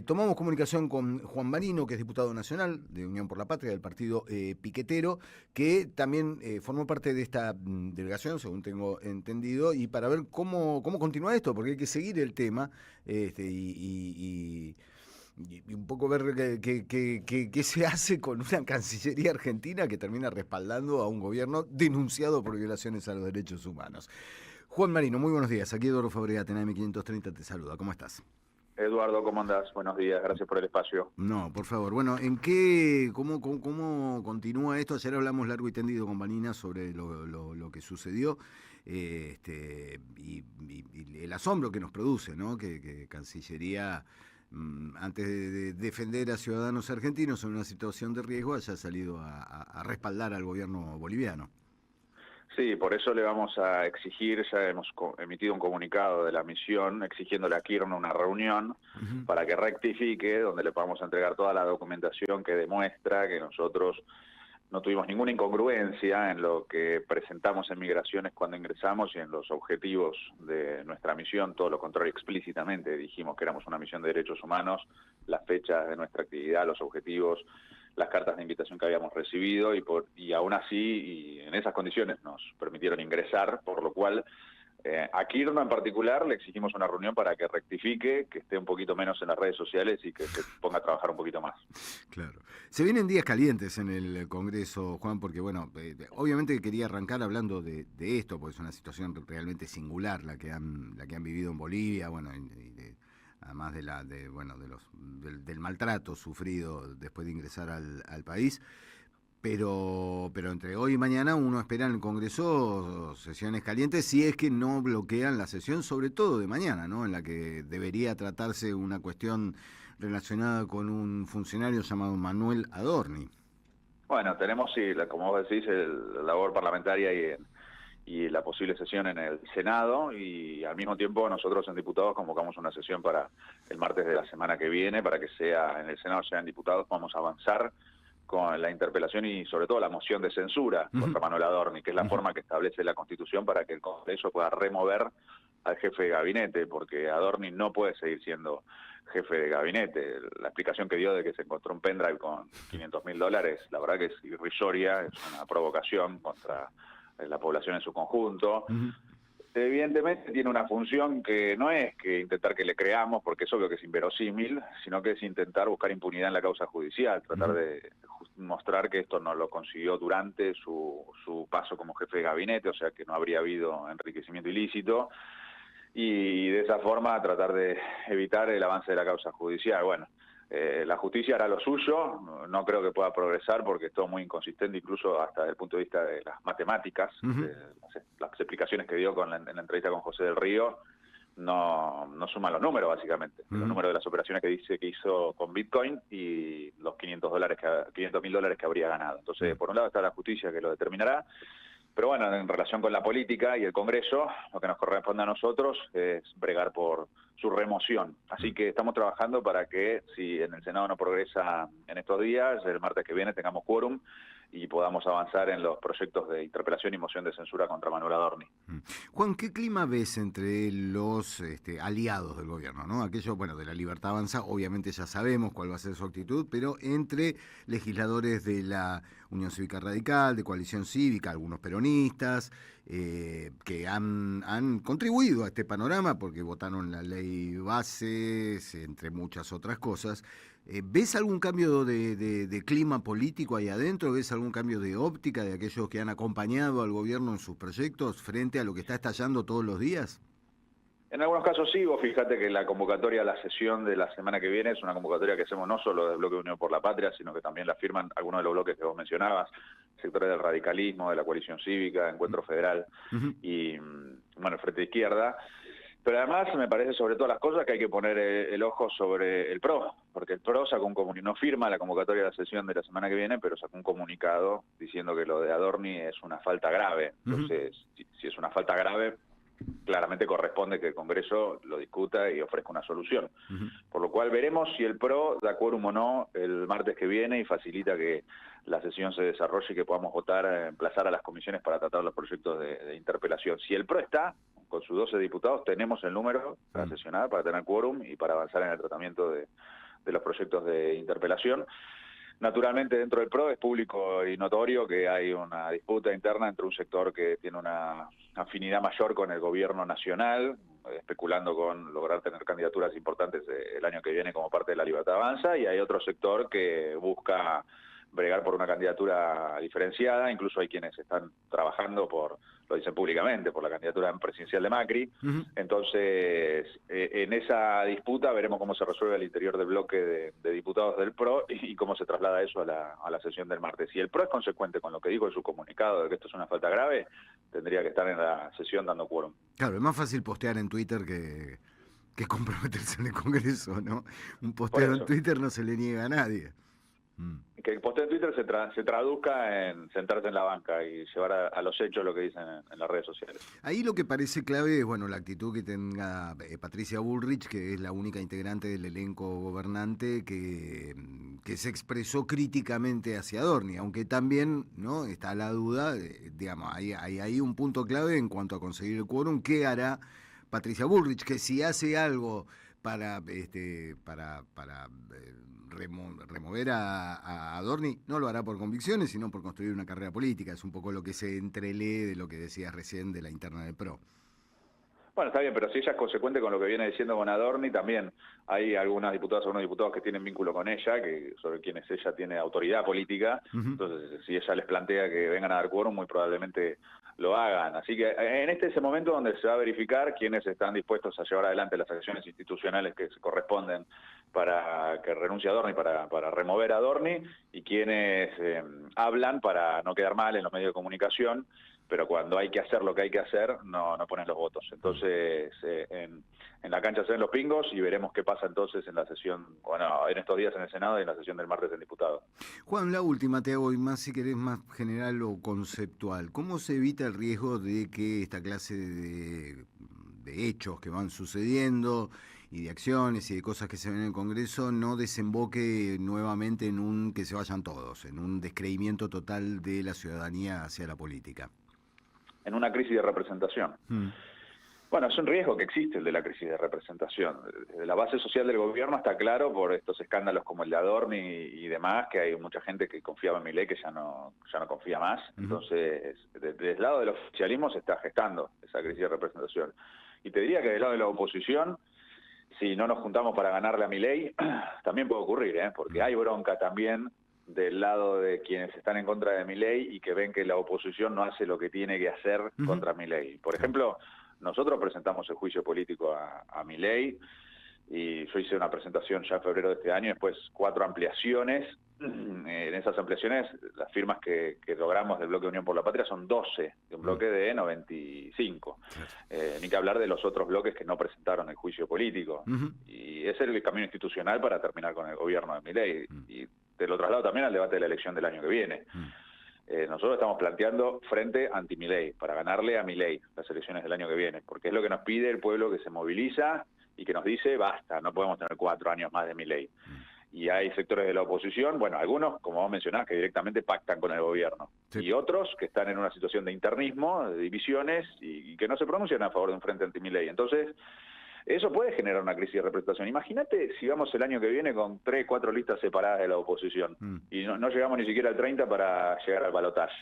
Tomamos comunicación con Juan Marino, que es diputado nacional de Unión por la Patria, del partido piquetero, que también formó parte de esta delegación, según tengo entendido, y para ver cómo continúa esto, porque hay que seguir el tema y un poco ver qué se hace con una Cancillería argentina que termina respaldando a un gobierno denunciado por violaciones a los derechos humanos. Juan Marino, muy buenos días. Aquí Eduardo Fabregat, en AM530 te saluda. ¿Cómo estás? Eduardo, ¿cómo andás? Buenos días, gracias por el espacio. No, por favor. Bueno, cómo continúa esto? Ayer hablamos largo y tendido con Vanina sobre lo que sucedió y el asombro que nos produce, ¿no? Que Cancillería, antes de defender a ciudadanos argentinos en una situación de riesgo, haya salido a respaldar al gobierno boliviano. Sí, por eso le vamos a exigir, ya hemos emitido un comunicado de la misión exigiéndole a Kirchner una reunión Uh-huh. para que rectifique, donde le podamos entregar toda la documentación que demuestra que nosotros no tuvimos ninguna incongruencia en lo que presentamos en Migraciones cuando ingresamos y en los objetivos de nuestra misión, todo lo contrario, explícitamente dijimos que éramos una misión de derechos humanos, las fechas de nuestra actividad, los objetivos, las cartas de invitación que habíamos recibido y aún así, y en esas condiciones nos permitieron ingresar, por lo cual a Kirchner en particular le exigimos una reunión para que rectifique, que esté un poquito menos en las redes sociales y que se ponga a trabajar un poquito más. Claro. Se vienen días calientes en el Congreso, Juan, porque bueno, obviamente quería arrancar hablando de esto, porque es una situación realmente singular la que han vivido en Bolivia, bueno, además del maltrato sufrido después de ingresar al país. Pero entre hoy y mañana uno espera en el Congreso sesiones calientes si es que no bloquean la sesión, sobre todo de mañana, ¿no? En la que debería tratarse una cuestión relacionada con un funcionario llamado Manuel Adorni. Bueno, tenemos, sí, como vos decís, la labor parlamentaria y la posible sesión en el Senado, y al mismo tiempo nosotros en diputados convocamos una sesión para el martes de la semana que viene, para que sea en el Senado, sea en diputados, podamos avanzar con la interpelación y sobre todo la moción de censura Uh-huh. contra Manuel Adorni, que es la Uh-huh. forma que establece la Constitución para que el Congreso pueda remover al jefe de gabinete, porque Adorni no puede seguir siendo jefe de gabinete. La explicación que dio de que se encontró un pendrive con $500.000, la verdad que es irrisoria, es una provocación contra la población en su conjunto. Uh-huh. Evidentemente tiene una función que no es que intentar que le creamos, porque es obvio que es inverosímil, sino que es intentar buscar impunidad en la causa judicial, tratar Uh-huh. de mostrar que esto no lo consiguió durante su paso como jefe de gabinete, o sea que no habría habido enriquecimiento ilícito, y de esa forma tratar de evitar el avance de la causa judicial. Bueno, la justicia hará lo suyo, no creo que pueda progresar porque es todo muy inconsistente, incluso hasta desde el punto de vista de las matemáticas, Uh-huh. las explicaciones que dio en la entrevista con José del Río, no suman los números básicamente, los Uh-huh. números de las operaciones que dice que hizo con Bitcoin y los $500.000 que habría ganado. Entonces, por un lado está la justicia que lo determinará, pero bueno, en relación con la política y el Congreso, lo que nos corresponde a nosotros es bregar por su remoción. Así que estamos trabajando para que, si en el Senado no progresa en estos días, el martes que viene tengamos quórum y podamos avanzar en los proyectos de interpelación y moción de censura contra Manuel Adorni. Juan, ¿qué clima ves entre los aliados del gobierno, ¿no? Aquello, bueno, de la Libertad Avanza, obviamente ya sabemos cuál va a ser su actitud, pero entre legisladores de la Unión Cívica Radical, de Coalición Cívica, algunos peronistas, que han contribuido a este panorama porque votaron la ley bases, entre muchas otras cosas. ¿Ves algún cambio de clima político ahí adentro? ¿Ves algún cambio de óptica de aquellos que han acompañado al gobierno en sus proyectos frente a lo que está estallando todos los días? En algunos casos sí, vos fíjate que la convocatoria a la sesión de la semana que viene es una convocatoria que hacemos no solo del Bloque de Unión por la Patria, sino que también la firman algunos de los bloques que vos mencionabas, sectores del radicalismo, de la Coalición Cívica, Encuentro Federal Uh-huh. y, bueno, Frente Izquierda. Pero además me parece sobre todas las cosas que hay que poner el ojo sobre el PRO, porque el PRO sacó un comunicado, no firma la convocatoria de la sesión de la semana que viene, pero sacó un comunicado diciendo que lo de Adorni es una falta grave. Uh-huh. Entonces, si es una falta grave, claramente corresponde que el Congreso lo discuta y ofrezca una solución. Uh-huh. Por lo cual veremos si el PRO da quórum o no el martes que viene y facilita que la sesión se desarrolle y que podamos votar, emplazar a las comisiones para tratar los proyectos de interpelación. Si el PRO está, con sus 12 diputados tenemos el número para sesionar, para tener quórum y para avanzar en el tratamiento de los proyectos de interpelación. Naturalmente, dentro del PRO es público y notorio que hay una disputa interna entre un sector que tiene una afinidad mayor con el gobierno nacional, especulando con lograr tener candidaturas importantes el año que viene como parte de la Libertad Avanza, y hay otro sector que busca bregar por una candidatura diferenciada. Incluso hay quienes están trabajando lo dicen públicamente, por la candidatura presidencial de Macri. Entonces, en esa disputa veremos cómo se resuelve al interior del bloque de diputados del PRO y cómo se traslada eso a la sesión del martes. Si el PRO es consecuente con lo que dijo en su comunicado de que esto es una falta grave, tendría que estar en la sesión dando quórum. Claro, es más fácil postear en Twitter que comprometerse en el Congreso, ¿no? Un posteo en Twitter no se le niega a nadie. Que el posteo en Twitter se traduzca en sentarse en la banca y llevar a los hechos lo que dicen en las redes sociales. Ahí lo que parece clave es, bueno, la actitud que tenga Patricia Bullrich, que es la única integrante del elenco gobernante que se expresó críticamente hacia Adorni, aunque también, ¿no?, está la duda, digamos, hay un punto clave en cuanto a conseguir el quórum. ¿Qué hará Patricia Bullrich? Que si hace algo para remover a Adorni, no lo hará por convicciones, sino por construir una carrera política. Es un poco lo que se entrelee de lo que decías recién de la interna del PRO. Bueno, está bien, pero si ella es consecuente con lo que viene diciendo con Adorni, también hay algunos diputados que tienen vínculo con ella, sobre quienes ella tiene autoridad política. Entonces, si ella les plantea que vengan a dar quórum, muy probablemente lo hagan. Así que en este es ese momento donde se va a verificar quiénes están dispuestos a llevar adelante las acciones institucionales que se corresponden para que renuncie a Adorni, para remover a Adorni, y quienes hablan para no quedar mal en los medios de comunicación, pero cuando hay que hacer lo que hay que hacer, no ponen los votos. Entonces, en la cancha se ven los pingos y veremos qué pasa entonces en la sesión, bueno, en estos días en el Senado y en la sesión del martes del diputado. Juan, la última te hago, y más si querés más general o conceptual. ¿Cómo se evita el riesgo de que esta clase de hechos que van sucediendo y de acciones y de cosas que se ven en el Congreso no desemboque nuevamente en que se vayan todos, en un descreimiento total de la ciudadanía hacia la política? En una crisis de representación. Bueno, es un riesgo que existe el de la crisis de representación. Desde la base social del gobierno está claro, por estos escándalos como el de Adorni y demás, que hay mucha gente que confiaba en Milei que ya no confía más. Entonces, desde el lado del oficialismo se está gestando esa crisis de representación. Y te diría que del lado de la oposición, si no nos juntamos para ganarle a Milei, también puede ocurrir, porque hay bronca también del lado de quienes están en contra de Milei y que ven que la oposición no hace lo que tiene que hacer contra Milei. Por ejemplo, nosotros presentamos el juicio político a Milei, y yo hice una presentación ya en febrero de este año, después 4 ampliaciones. En esas ampliaciones, las firmas que logramos del bloque Unión por la Patria son 12, de un bloque de 95. Ni que hablar de los otros bloques que no presentaron el juicio político. Y ese es el camino institucional para terminar con el gobierno de Milei. Y te lo traslado también al debate de la elección del año que viene. Nosotros estamos planteando frente anti-Milei, para ganarle a Milei las elecciones del año que viene, porque es lo que nos pide el pueblo, que se moviliza y que nos dice, basta, no podemos tener 4 años más de Milei. Y hay sectores de la oposición, bueno, algunos, como vos mencionás, que directamente pactan con el gobierno. Y otros que están en una situación de internismo, de divisiones, y que no se pronuncian a favor de un frente anti-Milei. Entonces, eso puede generar una crisis de representación. Imagínate si vamos el año que viene con 3, 4 listas separadas de la oposición y no llegamos ni siquiera al 30 para llegar al balotaje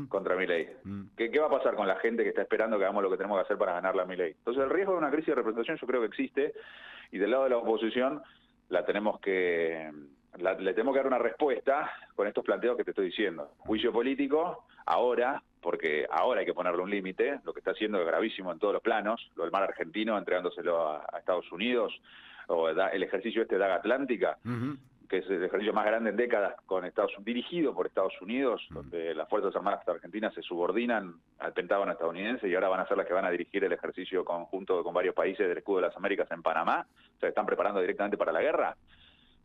contra Milei. ¿Qué va a pasar con la gente que está esperando que hagamos lo que tenemos que hacer para ganarle a Milei? Entonces, el riesgo de una crisis de representación yo creo que existe, y del lado de la oposición le tenemos que dar una respuesta con estos planteos que te estoy diciendo. Juicio político, ahora, porque ahora hay que ponerle un límite. Lo que está haciendo es gravísimo en todos los planos, lo del mar argentino, entregándoselo a Estados Unidos, o el ejercicio de Daga Atlántica, que es el ejercicio más grande en décadas dirigido por Estados Unidos, donde las Fuerzas Armadas argentinas se subordinan al Pentágono estadounidense, y ahora van a ser las que van a dirigir el ejercicio conjunto con varios países del Escudo de las Américas en Panamá. O sea, están preparando directamente para la guerra,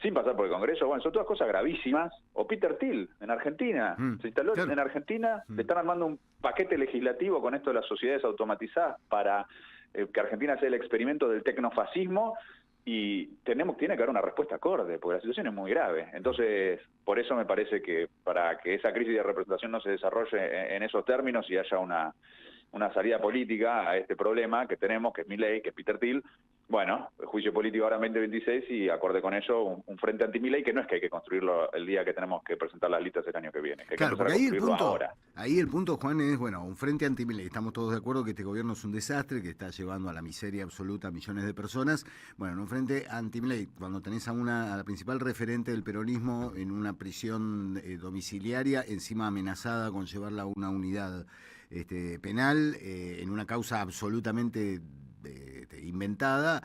sin pasar por el Congreso. Bueno, son todas cosas gravísimas. O Peter Thiel, en Argentina, se instaló en Argentina, le están armando un paquete legislativo con esto de las sociedades automatizadas para que Argentina sea el experimento del tecnofascismo, y tiene que haber una respuesta acorde, porque la situación es muy grave. Entonces, por eso me parece que para que esa crisis de representación no se desarrolle en esos términos y haya una salida política a este problema que tenemos, que es Milei, que es Peter Thiel. Bueno, el juicio político ahora en 2026 y acorde con eso un frente anti-Milei, que no es que hay que construirlo el día que tenemos que presentar las listas el año que viene, que hay que empezar a construirlo ahora. Ahí el punto, Juan, es, bueno, un frente anti-Milei. Estamos todos de acuerdo que este gobierno es un desastre, que está llevando a la miseria absoluta a millones de personas. Bueno, en un frente anti-Milei, cuando tenés a la principal referente del peronismo en una prisión domiciliaria, encima amenazada con llevarla a una unidad penal, en una causa absolutamente inventada,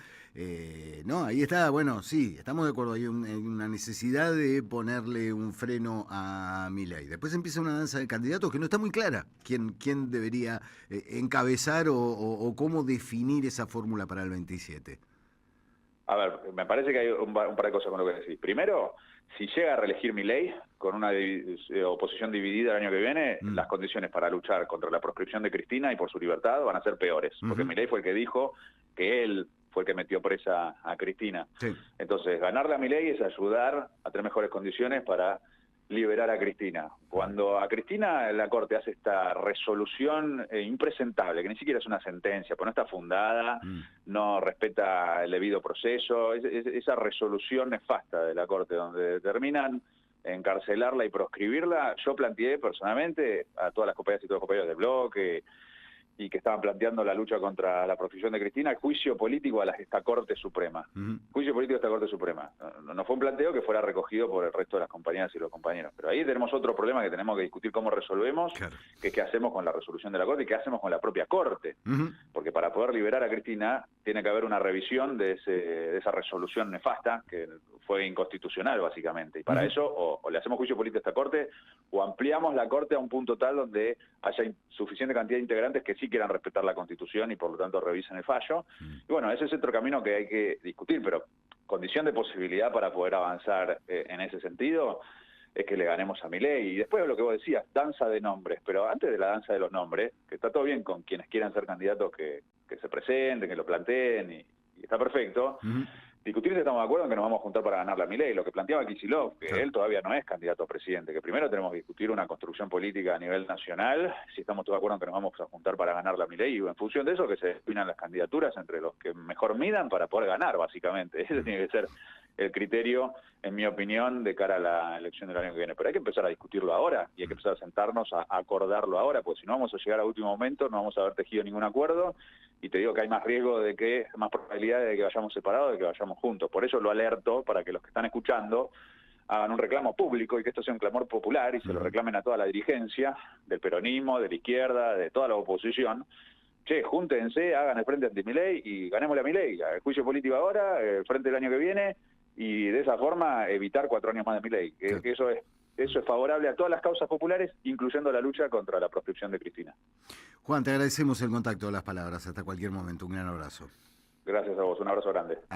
no, ahí está, bueno, sí, estamos de acuerdo, hay una necesidad de ponerle un freno a Milei. Después empieza una danza de candidatos que no está muy clara quién debería encabezar o cómo definir esa fórmula para el 27. A ver, me parece que hay un par de cosas con lo que decís. Primero, si llega a reelegir Milei con una oposición dividida el año que viene, las condiciones para luchar contra la proscripción de Cristina y por su libertad van a ser peores, porque Milei fue el que dijo que él fue el que metió presa a Cristina. Sí. Entonces, ganarle a Milei es ayudar a tener mejores condiciones para liberar a Cristina. Cuando a Cristina la Corte hace esta resolución impresentable, que ni siquiera es una sentencia, pues no está fundada, no respeta el debido proceso, esa resolución nefasta de la Corte donde determinan encarcelarla y proscribirla, yo planteé personalmente a todas las compañeras y todos los compañeros del bloque y que estaban planteando la lucha contra la proscripción de Cristina, el juicio político a esta Corte Suprema. Juicio político a esta Corte Suprema. No fue un planteo que fuera recogido por el resto de las compañeras y los compañeros. Pero ahí tenemos otro problema que tenemos que discutir cómo resolvemos, claro, que es qué hacemos con la resolución de la Corte y qué hacemos con la propia Corte. Porque para poder liberar a Cristina tiene que haber una revisión de esa resolución nefasta, que fue inconstitucional básicamente. Y para eso o le hacemos juicio político a esta Corte o ampliamos la Corte a un punto tal donde haya suficiente cantidad de integrantes que sí quieran respetar la Constitución y por lo tanto revisen el fallo. Y bueno, ese es otro camino que hay que discutir, pero condición de posibilidad para poder avanzar en ese sentido es que le ganemos a Milei. Y después lo que vos decías, danza de nombres, pero antes de la danza de los nombres, que está todo bien con quienes quieran ser candidatos que se presenten, que lo planteen y está perfecto. Discutir si estamos de acuerdo en que nos vamos a juntar para ganarle a Milei. Lo que planteaba Kicillof, que él todavía no es candidato a presidente, que primero tenemos que discutir una construcción política a nivel nacional, si estamos todos de acuerdo en que nos vamos a juntar para ganarle a Milei, y en función de eso que se definan las candidaturas entre los que mejor midan para poder ganar, básicamente. Ese tiene que ser el criterio, en mi opinión, de cara a la elección del año que viene. Pero hay que empezar a discutirlo ahora y hay que empezar a sentarnos a acordarlo ahora, porque si no vamos a llegar a último momento, no vamos a haber tejido ningún acuerdo, y te digo que hay más riesgo más probabilidad de que vayamos separados de que vayamos juntos. Por eso lo alerto para que los que están escuchando hagan un reclamo público y que esto sea un clamor popular y se lo reclamen a toda la dirigencia del peronismo, de la izquierda, de toda la oposición. Che, júntense, hagan el frente anti-Milei y ganémosle a Milei. El juicio político ahora, el frente del año que viene, y de esa forma evitar 4 años más de Milei. Que eso es favorable a todas las causas populares, incluyendo la lucha contra la proscripción de Cristina. Juan, te agradecemos el contacto, las palabras. Hasta cualquier momento. Un gran abrazo. Gracias a vos. Un abrazo grande.